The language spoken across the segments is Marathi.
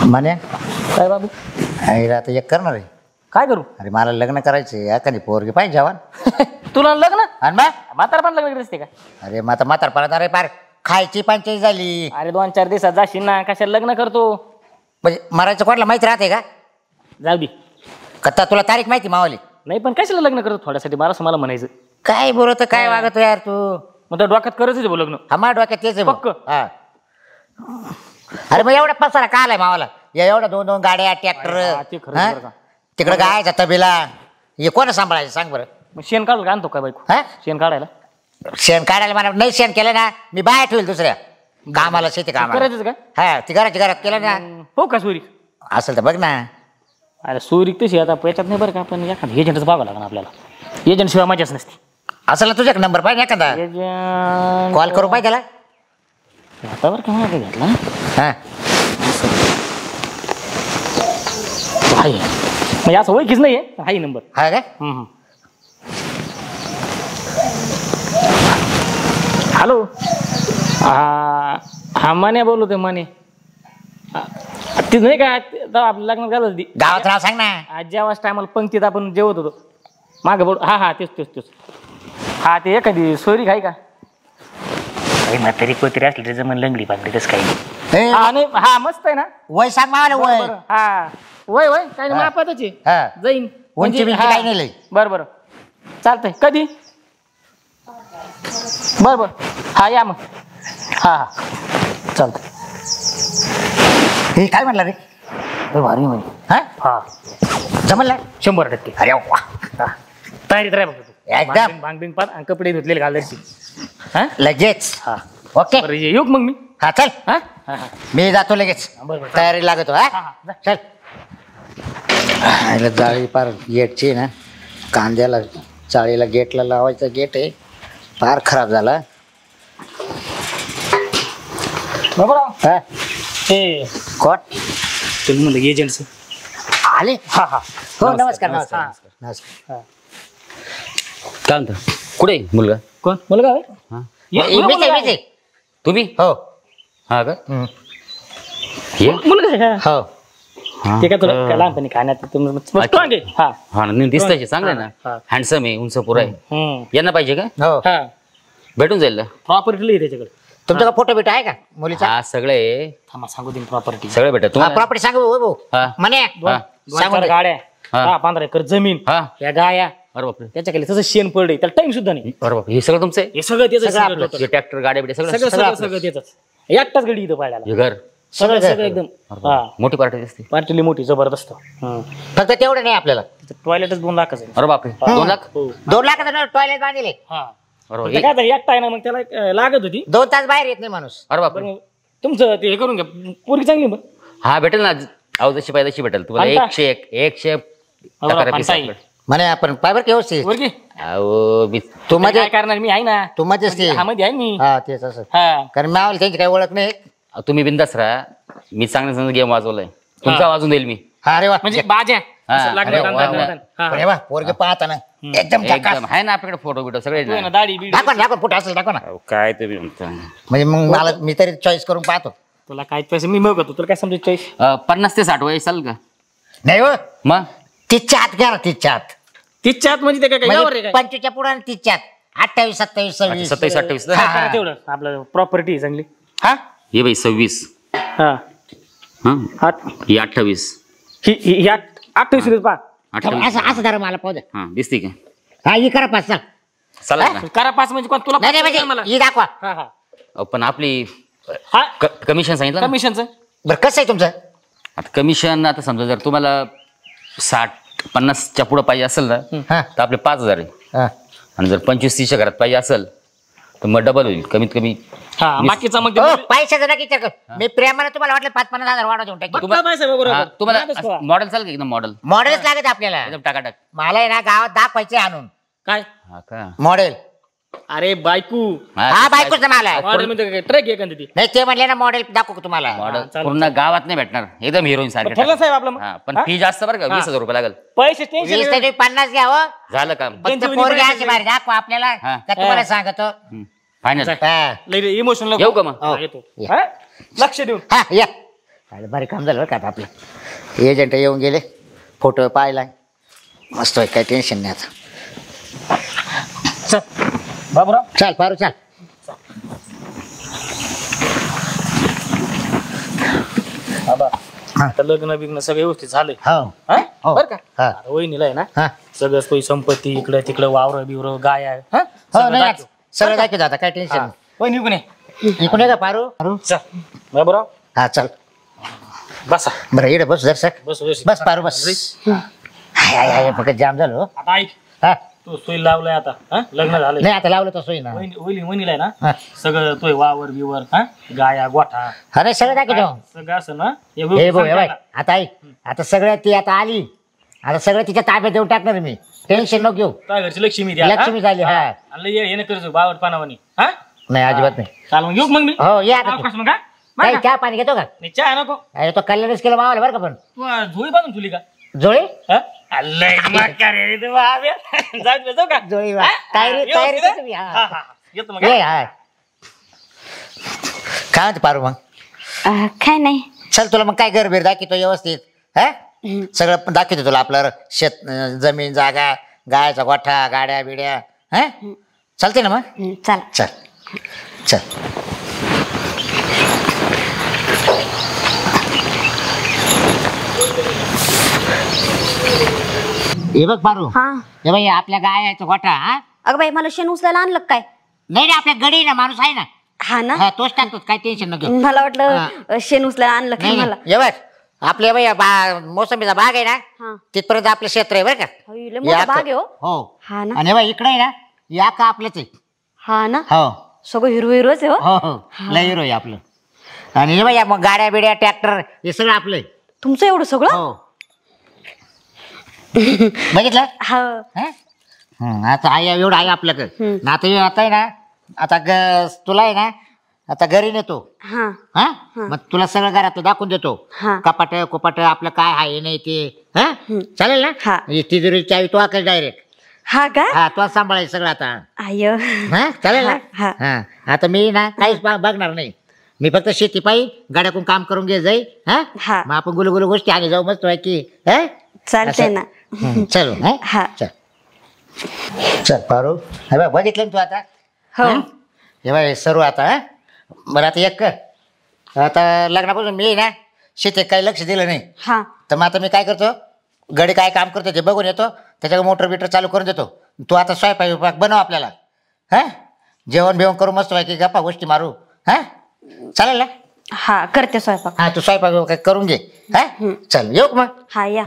म्हणे काय बाबू अरे आता एक करणार आहे. काय करू? अरे मला लग्न करायचे एखादी पोरगी पाहिजे जवान. तुला लग्न आणि मग म्हातार पण लग्न दिसते का? अरे मग आता म्हातारपणात अरे पार खायची पंचायत झाली. अरे 2-4 दिवसात जाशील ना, कशाला लग्न करतो? म्हणजे मरायचं कोणाला माहिती राहते का? जाऊ दे. कथा तुला तारीख माहिती मावली? नाही पण कशाला लग्न करतो थोड्यासाठी मला म्हणायचं. काय बोलत काय वागतो यार तू? मग तर डोक्यात करायचं आहे लग्न. हा डोक्यात तेच आहे पक्क. हा. अरे मग एवढा पसारा का आलाय मावाला? या एवढ्या 2-2 गाड्या ट्रॅक्टर ते खरंच बरं का. तिकडे गायचा तबेला हे कोणा सांभाळायचं सांग बरं? मग शेण काढू का? आणतो काय बायको हा शेण काढायला? शेण काढायला मला नाही. शेण केलं ना मी बाहेर ठेवेल दुसऱ्या कामाला, शेती कामाला. करायचंच का? हा ती घरात केलं ना हो का सोरी? असेल तर बघ ना. अरे सोरी तशी आता याच्यात नाही बरं का, पण एखादं एजंटच बघावं लागणार आपल्याला. एजंट शिवाय मजाच नसते. असेल ना तुझ्या नंबर पाहिजे एखादा एजंट कॉल करू पाहिजे त्याला. आता बरं का मला काय घेतला हा आहे म्हणजे असं ओळखीच नाही आहे. हाही नंबर. हा काय? हॅलो. हा माने बोलतोय माने. ती नाही का तेव्हा आपलं लग्न झालं ती गावात नाव सांग ना. आज जेव्हाच टायमाला पंक्तीत आपण जेवत होतो मागं बोल. हा तेच. हा ते एखादी सोयरी काय का? म्हातारी कोतरी असली त्याचं मन लंगडी पांगडी तसं काही ए, नाही. हा मस्त आहे ना. वय सांग मला वय. हा वय काय नाही मापातच आहे. हा जाईन उंची बिंची काही नाही लई. बरं चालतंय. कधी? बरं हा या मग. हा चालतंय. हे काय म्हटलं रे? भारी म्हणजे हा जमलं 100%. अरे वा. तयारीत राह बघ तू. एकदम भांग पात आणि कपडे धुतलेले घालायची. हा लगेच. हा ओके बरं येऊ मग मी. हा चल हा मी जातो लगेच. बरं तयारी लागतो. हा जा. चल. जाळी पार गेटची ना, कांद्याला चाळीला गेटला लावायचं. गेट आहे फार खराब झाला. बाबा हा हे कोण तुम्ही म्हणलं एजंटचं आले? हा हो नमस्कार. काय म्हणता? कुठे आहे मुलगा? कोण मुलगा आहे? मीच आहे. तुम्ही? हो हा का? ये मुलगा आहे. हो ते काय तुला काय लहानपणी खाण्यात स्ट्रॉंग आहे. हा हा ना दिसतंय चांगलं आहे हा. ना. हँडसम आहे, उंच पुरा आहे. यांना पाहिजे का? हो हा भेटून जाईल ना? प्रॉपर्टी त्याच्याकडे. तुमचा फोटो बिटो आहे का मुलीचा? हा सगळे थांबा सांगू दे प्रॉपर्टी. सगळे भेटत तुम्हाला. प्रॉपर्टी सांगू भाऊ. हा. म्हणे हा. 2-4 गाड्या, 10-15 एकर जमीन, हा. या गाया, अरे बापरे. त्याच्याकडे तसं शेण पडले त्याला टाइम सुद्धा नाही. अरे बापरे, हे सगळं तुमचं आहे? हे सगळं त्याचं ट्रॅक्टर गाड्या बिड्या सगळं सगळं त्याच. एकटाच गडी इथं पाहायला. हे घर सगळं एकदम. हा मोठी पार्टी दिसते. पार्टी मोठी जबरदस्त. फक्त तेवढं नाही आपल्याला. टॉयलेटच 2 लाखाचं आहे. अरे बापरे 2 लाख? 2 लाखाचं टॉयलेट बांधले. हा अरे काय तरी एकटा आहे ना, मग त्याला लागत होती. 2 तास बाहेर येत नाही माणूस. अरे बापरे. तुमचं ते हे करून घ्या. पोरगी चांगली मग. हा भेटेल ना. अहो जशी पाहिजे तशी भेटेल तुम्हाला. 101 म्हणे आपण पायबर व्यवस्थित. पोरगी अहो मी तू मध्ये काय करणार मी आहे ना. तू मध्येच हा मध्ये आहे मी. हा तेच असं. हा कारण मावली त्यांची काही ओळख नाही. तुम्ही बिंदास राहा. मी चांगलं गेम वाजवलाय. तुमचा वाजून देईल मी. हा रे वा. म्हणजे बाज्या हा. अरे वा पोरगे पाहता ना एकदम एकदम आहे ना आपल्याकडे फोटो बिटो सगळे ना. दाढी बिडी. दाखवा फोटो असेल दाखवा ना. अहो, काय तुम्ही म्हणता. म्हणजे मग मला मी तरी चॉईस करून पाहतो. तुला काय पैसे मी बघतो. तुला काय समजत चॉईस? 50 ते 60 वय चालेल का? नाही हो मग 30च्या आत घ्या ना. 30च्या आत 30च्या आत म्हणजे ते काय यावर आहे काय? 25च्या पुढे 30च्या आत. 28 27 26 27 28 काय करा तेवढं आपलं प्रॉपर्टी आहे चांगली. हा हे बाई 26 हा हा हा ही 28 ही 28 पा. 28 असं असं जरा मला पाहू द्या. हा दिसते का? हा ही करा 5 चालेल ना? करा 5 म्हणजे कोण तुला नाही नाही मला? म्हणजे ही दाखवा. हा हा अहो, पण आपली हा कमिशन सांगितलं ना? कमिशनचं बरं कसं आहे तुमचं? आता कमिशन आता समजा जर तुम्हाला 60-50च्या पुढे पाहिजे असेल ना हा तर आपले 5000 आहे. हा आणि जर 25-30च्या घरात पाहिजे असेल तर मग डबल होईल कमीत कमी. हा बाकीचा मग हो पैशाचं नक्की विचार कर. मी प्रेमाने तुम्हाला वाटलं 5-50 हजार वाढव देऊन टाकी. हा, तुम्हाला मॉडेल चालेल का? एकदम मॉडेल मॉडेलच लागत आपल्याला. एकदम टाकाटाक. मला आहे ना गावात दाखवायचे आणून काय? हा का? मॉडेल. अरे बायकू हा बायकोच ना मला. मॉडेल म्हणजे ट्रक आहे का ती? नाही ते म्हणले ना मॉडेल दाखवू का तुम्हाला. मॉडेल पूर्ण गावात नाही भेटणार. एकदम हिरोईन सारखं. ठरलं साहेब आपलं मग. हा पण फी जास्त बरं का? 20,000 रुपये लागेल. पैसे 20 टेन्शन तरी 50 घ्या हो. झालं काम. फक्त पोरगी अशी भारी दाखवा आपल्याला. हा. का तुम्हाला सांगतो. फायनल. हा इमोशनल येऊ का मग? येतो. हा? लक्ष देऊन हा या काय भारी काम झालं बरं का आता आपलं. एजंट येऊन गेले, फोटो पाहिला, मस्त होय, काही टेन्शन नाही आता. चल बाबूराव. चाल पारू चाल. बाबा हा. आता लग्न बिग्न सगळं व्यवस्थित झालंय. हो हा? हो. बरं का हा. आता वहिनीला आहे ना हा सगळं सोयी संपत्ती इकडे तिकडे वावर बिवर गाय आहे. हा? हो सगळं नाही दाखव. सगळं दाखवतो आता, काय टेन्शन हा. नाही. वहिनी इकडून ये. इकडून ये का पारू. चल बाबूराव हा चल. बसा. बरं इकडे बस जरसक. बस व्यवस्थित. बस पारू बस. हाय हाय हाय फक्त जाम झालो. आता ऐक हा तू सोयी लावलाय आता. हा? लग्न झालंय. नाही आता लावलं तर सोयी ना. वहिनीला आहे ना हा सगळं तोय वावर बिवर हा गाया गोठा अरे सगळं दाखवतो. सगळं असं ना हे हे व्यवस्थित भाऊ हे बाय सांगायला. आता ऐक, आता सगळं ती आता आली, आता सगळं तिच्या ताब्यात देऊन टाकणार मी. टेन्शन नको घेऊ. काय घरची लक्ष्मी द्या. लक्ष्मी झाली. हा आणि ये नाही करायचो बावट पानावानी. हा नाही अजिबात नाही. चाल मग येऊ मग मी. हो या आता तू. आवकाश मग हा? काही बरं का? चहा पाणी घेतो का. नाही चहा नको. अरे तो कल्याणच केलं मावाला बरं का. पण तू झोळी बांधून ठेवली का. जोळी हा? लय मक्कार रे तू बाब्या. जाऊ का जोळी हा? तयारी हा, तयारी व्यवस्थित तुम्ही. आहे? हा. हा, हा, हा. येतो मग ये हा? हा. काय म्हणते पारू मग. काय नाही. चल तुला मग काय घर बीर दाखवतो व्यवस्थित. हा सगळं दाखवतो तुला, आपलं शेत जमीन जागा गायचा गोठा गाड्या बिड्या. हा चालते ना मग. चला. चल चल. हे बघ पारू, हा हे बाई आपल्या गायचा गोठा. हा अगं बाई मला शेण उचलायला आणलं काय. नाही रे आपल्या गडी ना माणूस आहे ना. हा ना हा तोच टाकतो, काय टेन्शन नको. मला वाटलं शेण उचलायला आणलं काय नाही मला. नाही. हे बघ आपल्या बाई मोसंबीचा बाग आहे ना, हा तिथपर्यंत आपलं क्षेत्र आहे बरं का. अय, लय मोठा भाग आहे हो. हो हा ना. आणि हे बघ इकडे आहे ना, या का आपलंच आहे. हा ना हो सगळं हिरव हिरवच आहे हो. हो हो लय हिरो आहे आपलं. आणि हे बघ मग गाड्या बिड्या ट्रॅक्टर हे सगळं आपलं आहे. तुमचं एवढं सगळं. हो बघितलं. हा हं? आता आहे एवढं आहे आपल्याकडं ना. आता आहे ना, आता तुला आहे ना आता घरी नेतो. हा हा मग तुला सगळं घरातलं दाखवून देतो. हा कपाट कोपाट आपलं काय आहे नाही ते. हा चालेल ना. हा. तिजोरी चावी तो आकाश डायरेक्ट. हा का. हा तो सांभाळायचं सगळं आता. आय हा चालेल ना. हा. हा आता मी ना काहीच बघणार नाही. मी फक्त शेती पायी गाड्याकडून काम करून घे जाई. हा हा. मग आपण गुलगुलू गोष्टी आणि जाऊ मस्त की. हा चालतंय असं. ना. चल हा. चल चल पारू. हे बघ बघितलं ना तू आता. हो हं? हे बघ सर्व आता. हा बरं आता एक कर, आता लग्नापासून मी ना शेतीत काही लक्ष दिलं नाही. हा तर मग आता मी काय करतो, गडी काय काम करतो ते बघून येतो, त्याच्यावर मोटर बिटर चालू करून देतो. तू आता स्वयंपाक बनव आपल्याला. हा जेवण बिवण करू मस्त की गप्पा गोष्टी मारू. हा चालेल ना. हा करते स्वयंपाक. हा तू स्वयंपाक करून घे. हा चल येऊ का मग. हा या.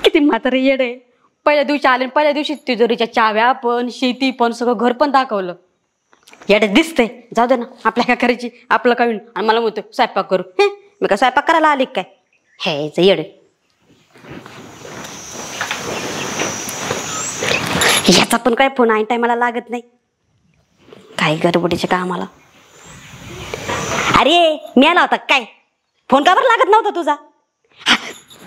किती म्हातारे येड आहे. पहिल्या दिवशी आले, पहिल्या दिवशी तिजोरीच्या चाव्या पण शेती पण सगळं घर पण दाखवलं. येड दिसतंय. जाऊ दे ना, आपल्या काय करायची, आपलं काय होईल. आणि मला म्हणतो स्वयंपाक करू. मी काय स्वयंपाक करायला आली काय. हे येड. याचा पण काय फोन ऐन टायमाला लागत नाही. काय गडबडीच्या कामाला. अरे मी आला होता काय, फोन का बरं लागत नव्हता तुझा.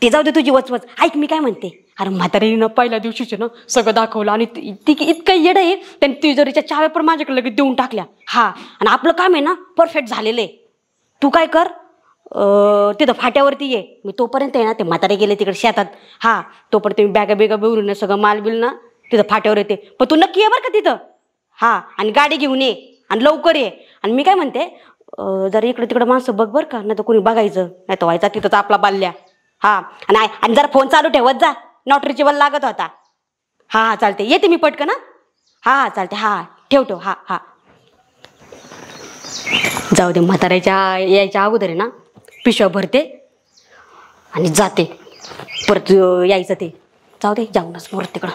ते जाऊ दे तुझी वचवच. ऐक मी काय म्हणते, अरे म्हातारीनं पहिल्या दिवशीच ना सगळं दाखवलं आणि ती इतकं येडं आहे, त्यांनी तिजोरीच्या चाव्या पण माझ्याकडे लगेच देऊन टाकल्या. हा आणि आपलं काम आहे ना परफेक्ट झालेलं आहे. तू काय कर, तिथं फाट्यावरती ये. मी तोपर्यंत आहे ना, ते म्हातारे गेले तिकडे शेतात. हा तोपर्यंत मी बॅगा बिगा बिवरून सगळं माल बिल ना तिथं फाट्यावर येते. पण तू नक्की ये बरं का तिथं. हा आणि गाडी घेऊन ये आणि लवकर ये. आणि मी काय म्हणते, जरा इकडे तिकडे माणसं बघ बरं का, नाही तर कोणी बघायचं नाही तर व्हायचा तिथंच आपला बाल्ल्या. हा आणि जरा फोन चालू ठेवत जा, नॉट रिचेबल लागत होता. हा हा चालते, येते मी पटकन. हा हा चालते. हा ठेव. हा हा जाऊ दे. म्हाताऱ्याच्या यायच्या अगोदर आहे ना पिशव्या भरते आणि जाते. परत यायचं ते. जाऊ दे जाऊनच मोर तिकडं.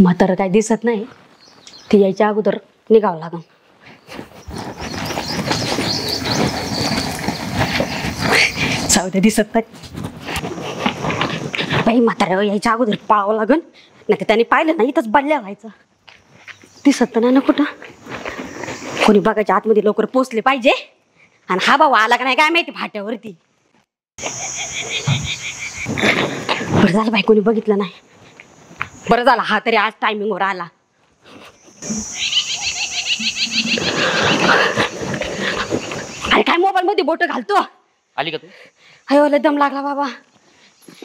म्हातारं काय दिसत नाही, ती यायच्या अगोदर निघावं लागेल. जाऊ दे दिसत नाही बाई. म्हाताऱ्या यायच्या अगोदर पाळावं लागेल, नाही तर त्याने पाहिलं नाही इथंच बदल्या व्हायचं. दिसत नाही ना कुठं. कोणी बघायच्या आतमध्ये लवकर पोचले पाहिजे. आणि हा भाऊ आला का नाही काय माहिती फाट्यावरती. बरं झालं बाई कोणी बघितलं नाही. बरं झालं हा तरी आज टायमिंगवर आला. अरे काय मोबाईल मध्ये बोट घालतो. आली का तू? अयो लय दम लागला बाबा.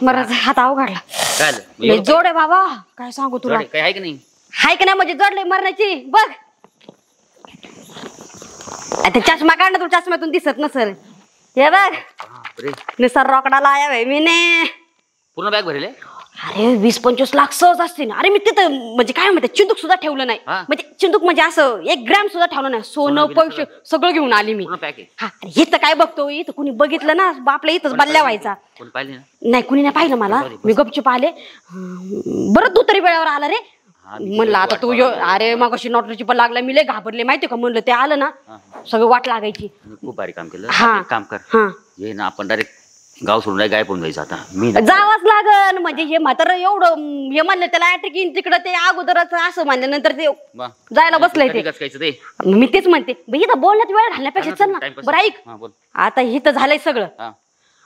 मला हात अवघडला. काय लय जोड आहे बाबा. काय सांगू तुला. काय आहे की नाही? हाय का नाही म्हणजे जोडले मरण्याची बघ. ते चष्मा काढ ना, तू चष्म्यातून दिसत नसल. हे बघ निसर रोकडा लाया भाई मी ने. पूर्ण बॅग भरले? अरे 20-25 लाख सहज असतील. अरे मी तिथं म्हणजे काय म्हणते चिंदूक सुद्धा ठेवलं नाही. म्हणजे चिंदूक म्हणजे असं 1 ग्रॅम सुद्धा ठेवलं नाही. सोनं पैसे सगळं घेऊन आली मी. हा इथं काय बघतो, इथं कुणी बघितलं ना आपल्या इथंच बल्ल्या व्हायचा. नाही कुणी नाही पाहिलं मला. मी गपचूप आले. बरं तू तरी वेळेवर आला रे. म्हणलं आता तू अरे मग अशी नोटरीची पण लागला. मी लय घाबरले माहितीये का. म्हणलं ते आलं ना सगळं वाट लागायची. खूप भारी काम केलं. हा काम कर. हा ये ना आपण डायरेक्ट गाव सोडून गायब होऊन जायचं. आता मी जावंच लागन. म्हणजे हे म्हातारं एवढं हे म्हणलं त्याला अटॅक येईन तिकडं. ते अगोदरच असं म्हणल्यानंतर ते जायला बसलंय ते. मी तेच म्हणते इथं बोलण्यात वेळ घालण्यापेक्षा चल ना. बरं ऐक आता इथं झालंय सगळं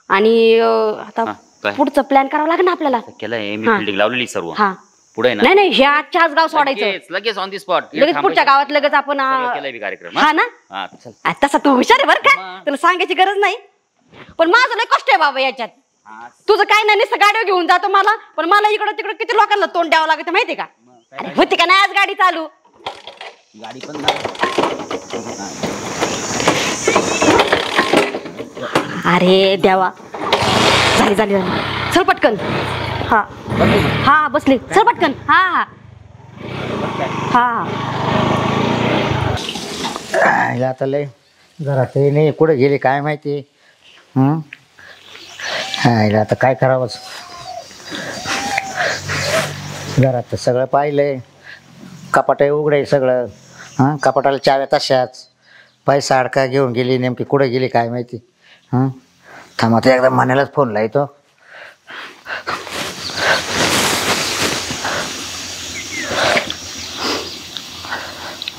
आणि आता पुढचं प्लॅन करावं लागेल ना आपल्याला. केलंय मी बिल्डिंग लावलेली सर्व. हा पुढे नाही नाही हे आजच्या आज गाव सोडायचं लगेच ऑन दी स्पॉट. लगेच पुढच्या गावात लगेच आपण कार्यक्रम. हा ना तसा तू हुशार आहे बरं का. तुला सांगायची गरज नाही. पण माझं लय कष्ट आहे बाबा याच्यात. तुझं काय नाही नुसतं गाडी घेऊन जातो मला. पण मला इकडं तिकडं किती लोकांना तोंड द्यावं लागतं माहितीये का. अरे होती का नाही आज गाडी चालू. गाडी पण अरे देवा झाली झाली झाली. चल पटकन. हा हा बसली. चल पटकन. हा हा हा आता लय घरात नाही कुठे गेले काय माहिती. हा आता काय करावंच. घरात तर सगळं पाहिलंय. कपाट उघडे सगळं. कपाटाला चाव्या तशाच. पैसा अडका घेऊन गेली नेमकी कुठे गेली काय माहिती. थांबा तर एकदा मनालाच फोन लावतो.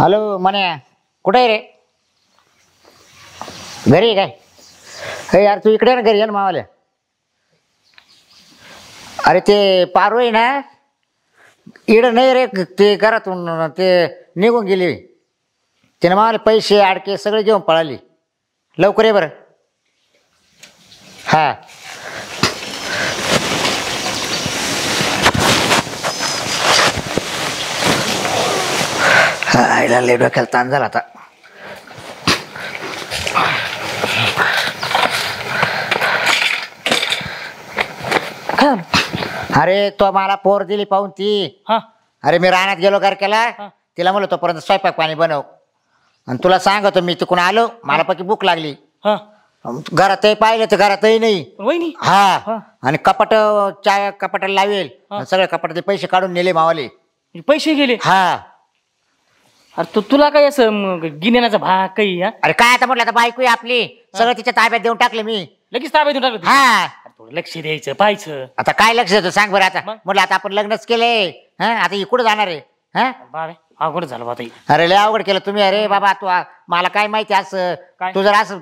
हॅलो मन्या कुठे आहे रे. घरी आहे काय. हे यार तू इकडे ना घरी ये ना मावाल्या. अरे ते पारू आहे ना इड नाही रे. ते घरातून ते निघून गेली. त्याने मावाले पैसे अडके सगळे घेऊन पळाली. लवकर ये बरं. हा आईला लय डोक्याला ताण झाला आता. अरे तो मला पोर दिली पाहून ती. अरे मी रानात गेलो केला तिला म्हणलं तोपर्यंत स्वयंपाक पाणी बनव. आणि तुला सांगतो मी तिकडून आलो. मला पक्की भूक लागली. घरातही पाहिलं तर घरातही नाही. हा आणि कपाट कपाटाला लावेल. सगळ्या कपाटाचे पैसे काढून नेले मावाले. पैसे गेले. हा अरे तुला काय असं गिन्याचा भाग काही. अरे काय आता म्हटलं आता बायको आपली सगळं तिच्या ताब्यात देऊन टाकले मी. लगेच ताब्यात देऊन टाकलं. हा थोडं लक्ष द्यायचं पाहायचं. आता काय लक्ष देतो सांग बरं. आता म्हटलं आता आपण लग्नच केले. आता ही कुठं जाणार आहे. अवघड झालं बाबा. अरे लय अवघड केलं तुम्ही. अरे बाबा तू मला काय माहिती असं तू जर असं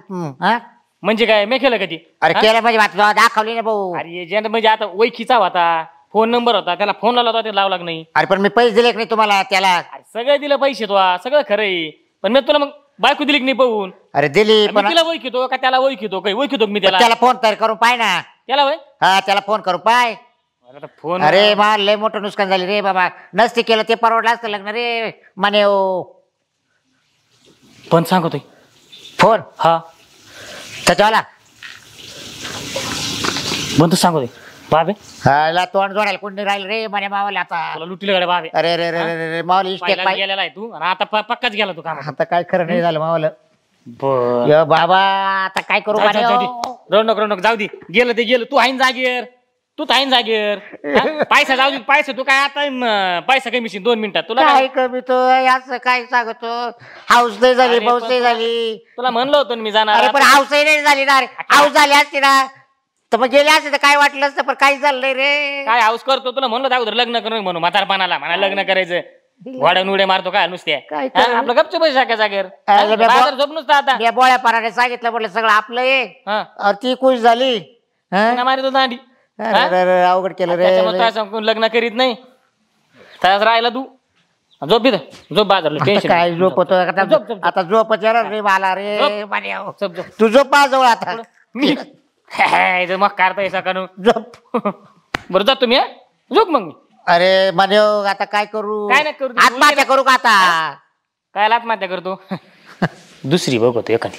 म्हणजे काय मी केलं कधी. अरे केलं म्हणजे दाखवली ना भाऊ. अरे म्हणजे आता ओळखीचा होता. फोन नंबर होता त्याला फोन लावला होता ते लावला नाही. अरे पण मी पैसे दिले की नाही तुम्हाला त्याला. सगळं दिलं पैसे तो सगळं खरंय. पण मी तुला मग बायको दिली की नाही पाहून. अरे दिली पण तिला ओळखितो का त्याला ओळखितो काही ओळखितो मी त्याला फोन तर करून पाय ना. त्याला वय हा त्याला फोन करू पाय. फोन अरे मला लय मोठं नुकसान झाले रे बाबा. नसते केलं ते परवडलं असतं लग्न रे म्हणे. पण सांगतोय फोन हा त्याच्यावाला म्हणतो सांगतोय बाबे. हा तोंड जोडायला कोणी राहिलं रे म्हणे मावाला. आता तुला लुटीला गाड्या बाबे. अरे रे रे रे मावाला इष्टेक गेलेला आहे तू आणि आता पक्काच गेला तू काम. आता काय खरं नाही झालं मावाला. बाबा आता काय करू. रौनक जाऊ दे. गेलं ते गेलं. तू आहे जागेर. तू तर आहे जागेर. पैसा जाऊ दे. पैसा तू काय आता पैसा कमी 2 मिनिटात तुला काय कमी तो असं काय सांगतो. हाऊस नाही झाली पाऊस नाही झाली. तुला म्हणलं होतं मी जाणार. अरे पण हाऊसही नाही झाली ना. हाऊस झाली असती ना तर मग गेले असते तर काय वाटलं असतं. पण काही झालं नाही रे. काय हाऊस करतो तुला म्हणलं अगोदर लग्न करून म्हणून म्हातारपणाला म्हणा लग्न करायचं. वाड्या उड्या मारतो काय नुसत्या. आपलं गपचे पैसे टाका जागेर. झोप नुसतं आता बोळ्या पाराने सांगितलं म्हटलं सगळं आपलं आहे. ती खुश झाली. मारितो दांडी. अवघड केलं रे. लग्न करीत नाही. तयार राहिला तू झोप इथं झोप बाजारला आता टेन्शन काय झोप होतो आता झोप, झोप. आता झोपच येणार रे मला रे झोप. मान्या. झोप झोप तू झोप माझ्याजवळ आता मी मग काढता येसा कानू झोप बरं जातो मी झोप मग मी अरे मान्य आता काय करू काय नाही करू. आत्महत्या करू का आता काय आत्महत्या करतो दुसरी बघतो एखादी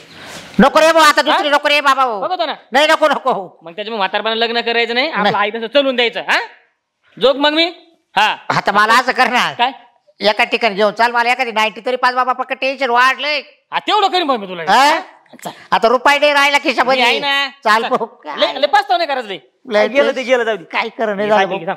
नको रे भाऊ आता दुसरी नको रे बाबा भाऊ. बघतो ना नाही नको नको मग त्याच्या म्हातारपणा लग्न करायचं नाही आपलं आई तसं चलून द्यायचं हा झोप मग मी हा आता मला असं करणार काय एका ठिकाणी घेऊन चाल मला एखादी 90 तरी पाच बाबा पक्क टेन्शन वाढलंय हा तेवढं करीन मग मी तुला हा? आता रुपये नाही राहिला मी आहे खिशामध्ये ना चाल भाऊ. लय पाचताव नाही करायचं लय गेलं ते गेलं जाऊ दे काय करणं मी झालं सायकल भाऊ. घेऊन.